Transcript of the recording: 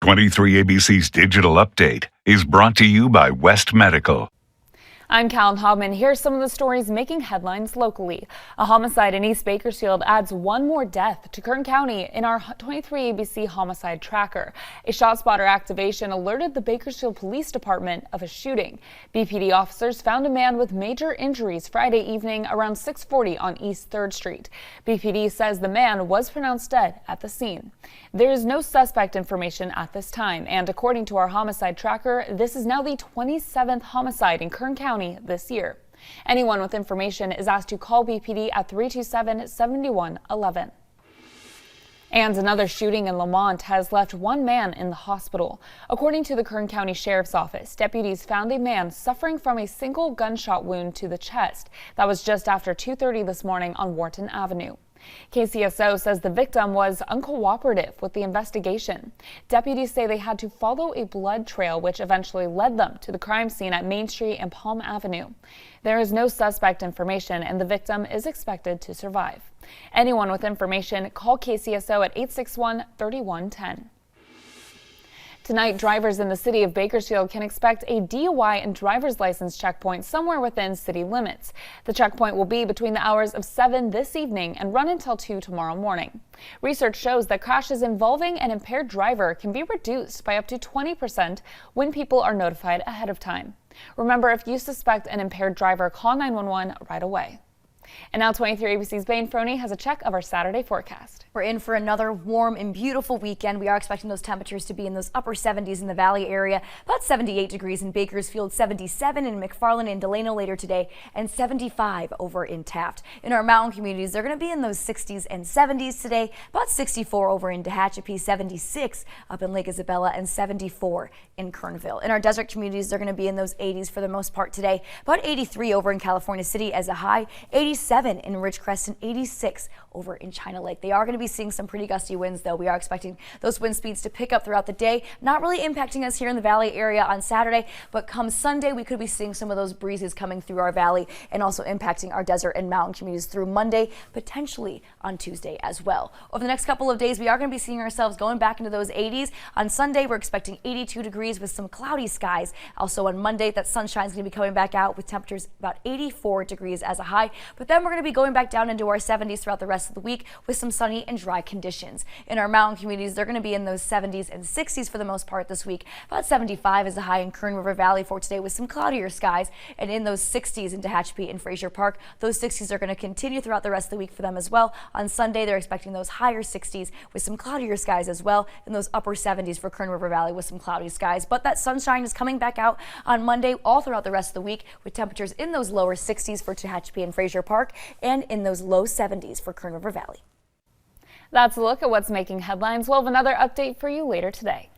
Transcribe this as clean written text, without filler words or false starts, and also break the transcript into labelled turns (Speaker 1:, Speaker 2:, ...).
Speaker 1: 23 ABC's Digital Update is brought to you by West Medical.
Speaker 2: I'm Callum Hobman. Here's some of the stories making headlines locally. A homicide in East Bakersfield adds one more death to Kern County in our 23 ABC homicide tracker. A ShotSpotter activation alerted the Bakersfield Police Department of a shooting. BPD officers found a man with major injuries Friday evening around 6:40 on East 3rd Street. BPD says the man was pronounced dead at the scene. There is no suspect information at this time, and according to our homicide tracker, this is now the 27th homicide in Kern County this year. Anyone with information is asked to call BPD at 327-7111. And another shooting in Lamont has left one man in the hospital. According to the Kern County Sheriff's Office, deputies found a man suffering from a single gunshot wound to the chest. That was just after 2:30 this morning on Wharton Avenue. KCSO says the victim was uncooperative with the investigation. Deputies say they had to follow a blood trail which eventually led them to the crime scene at Main Street and Palm Avenue. There is no suspect information and the victim is expected to survive. Anyone with information, call KCSO at 861-3110. Tonight, drivers in the city of Bakersfield can expect a DUI and driver's license checkpoint somewhere within city limits. The checkpoint will be between the hours of 7 this evening and run until 2 tomorrow morning. Research shows that crashes involving an impaired driver can be reduced by up to 20% when people are notified ahead of time. Remember, if you suspect an impaired driver, call 911 right away. And now 23 ABC's Bain Froney has a check of our Saturday forecast.
Speaker 3: We're in for another warm and beautiful weekend. We are expecting those temperatures to be in those upper 70s in the Valley area, about 78 degrees in Bakersfield, 77 in McFarland and Delano later today, and 75 over in Taft. In our mountain communities, they're going to be in those 60s and 70s today, about 64 over in Tehachapi, 76 up in Lake Isabella, and 74 in Kernville. In our desert communities, they're going to be in those 80s for the most part today, about 83 over in California City as a high, 87 in Ridgecrest, and 86 over in China Lake. They are going to be seeing some pretty gusty winds, though. We are expecting those wind speeds to pick up throughout the day, not really impacting us here in the valley area on Saturday, but come Sunday, we could be seeing some of those breezes coming through our valley and also impacting our desert and mountain communities through Monday, potentially on Tuesday as well. Over the next couple of days, we are going to be seeing ourselves going back into those 80s. On Sunday, we're expecting 82 degrees with some cloudy skies. Also on Monday, that sunshine is going to be coming back out with temperatures about 84 degrees as a high, but then we're going to be going back down into our 70s throughout the rest of the week with some sunny and dry conditions. In our mountain communities, they're going to be in those 70s and 60s for the most part this week. About 75 is a high in Kern River Valley for today with some cloudier skies, and in those 60s in Tehachapi and Frazier Park. Those 60s are going to continue throughout the rest of the week for them as well. On Sunday, they're expecting those higher 60s with some cloudier skies as well, and those upper 70s for Kern River Valley with some cloudy skies. But that sunshine is coming back out on Monday all throughout the rest of the week with temperatures in those lower 60s for Tehachapi and Frazier Park and in those low 70s for Kern River Valley.
Speaker 2: That's a look at what's making headlines. We'll have another update for you later today.